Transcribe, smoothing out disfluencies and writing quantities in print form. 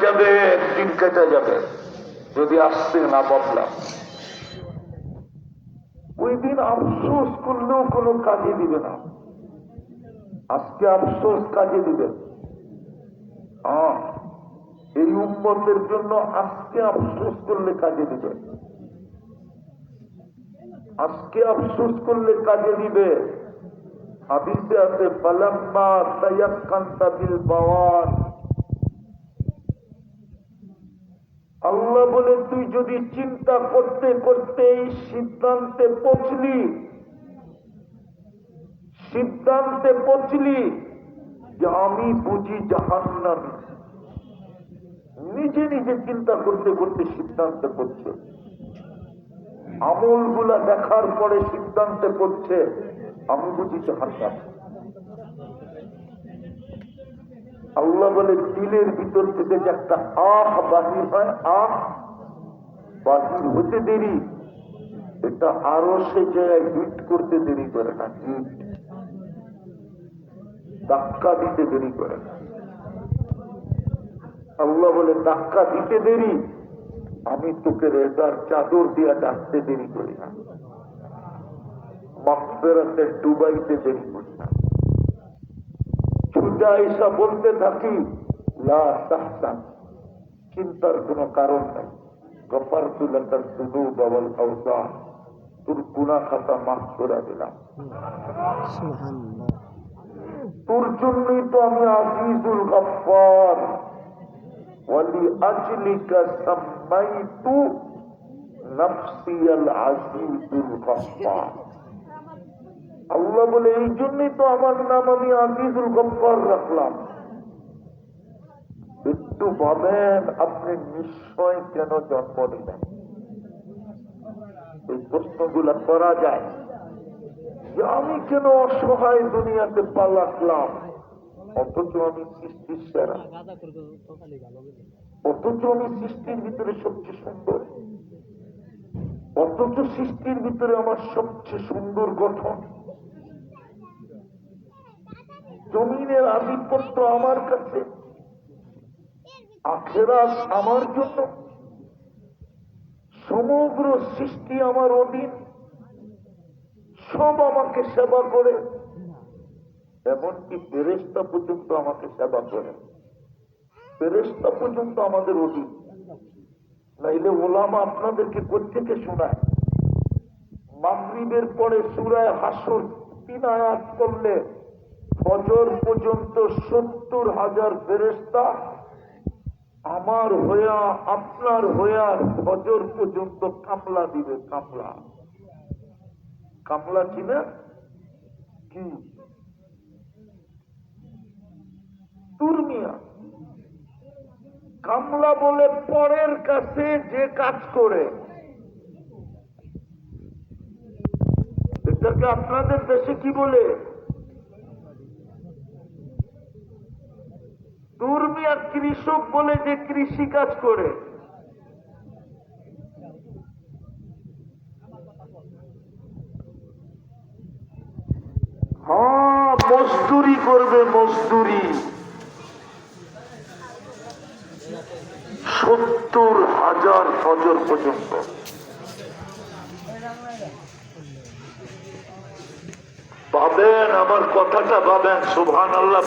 যাবে, একদিন কেটে যাবে যদি আসতে না বদলাম। ওই দিন আফসোস করলেও কোনো কাজে দিবে না। আজকে আফসোস কাজে দিবে। এই উম্মতের জন্য আজকে আফসোস করলে কাজে দিবে। আজকে আফসোস করলে কাজে দিবে। হাদিসে আছে ফালাম্মা তায়াক্কানতা বিল বাওয়ার, আল্লাহ বলে তুই যদি চিন্তা করতে করতে এই সিদ্ধান্তে পৌঁছলি যে আমি বুঝি জাহান্নামী, নিজে নিজে চিন্তা করতে করতে সিদ্ধান্তে পড়ছে, আমলগুলা দেখার পরে সিদ্ধান্তে পড়ছে আমি বুঝি জাহান্নামী। আল্লাহ বলে দিলের ভিতর থেকে যে একটা বাহির হয়, বাহির হতে দেরি, এটা আরো সে জায়গায় হিট করতে দেরি করে না, হিট ধাক্কা দিতে দেরি করে না। আল্লাহ বলে ধাক্কা দিতে দেরি, আমি তোকে রেজার চাদর দিয়া ডাকতে দেরি করি না, মাগফিরাতে ডুবাইতে দেরি করি না। সোজা এসা বলতে থাকি লা তাহজান, চিন্তার কোন কারণ নাই, গফারতু লাকা যুনুব ওয়াল আওজার, তোর গুনাহ খাতা মাফ করে দিলাম। সুবহানাল্লাহ, তোর জন্যই তো আমি আজিজুল গফফার, ওয়ালি আজলিকা সাম্মাইতু নাফসিয়াল আজিজুল গফফার। আল্লাহ বলে এই জন্যই তো আমার নাম আমি আজিজুল গফফার রাখলাম। একটু ভাবেন আপনি নিশ্চয় কেন জন্ম নিলেন? এই প্রশ্নগুলা করা যায় যে আমি কেন অসহায় দুনিয়াতে পা রাখলাম, অথচ আমি সৃষ্টির সেরা, অথচ আমি সৃষ্টির ভিতরে সবচেয়ে সুন্দর, অথচ সৃষ্টির ভিতরে আমার সবচেয়ে সুন্দর গঠন, জমিনের আধিপত্য আমার কাছে, আখিরাত আমার জন্য, সমগ্র সৃষ্টি আমার অধীন, সব আমাকে সেবা করে, এমনকি ফেরেশতা পর্যন্ত আমাকে সেবা করে, ফেরেশতা পর্যন্ত আমাদের অধীন। নাইলে ওলামা আপনাদেরকে প্রত্যেকে শোনায় মাগরিবের পরে সূরা হাসর 3 আয়াত করলে ফজর পর্যন্ত 70,000 ফেরেশতা আমার হইয়া আপনার হইয়া ফজর পর্যন্ত কামলা দিবে। কামলা, কামলা কি না, কি তুরমিয়া কামলা বলে পরের কাছে যে কাজ করে, এটাকে আপনাদের দেশে কি বলে? তুরমিয়া কৃষক বলে যে কৃষি কাজ করে। হ্যাঁ, মজদুরি করবে, মজদুরি 70,000 ফজর পর্যন্ত। ভাবেন, আমার কথাটা ভাবেন, সুবহানাল্লাহ।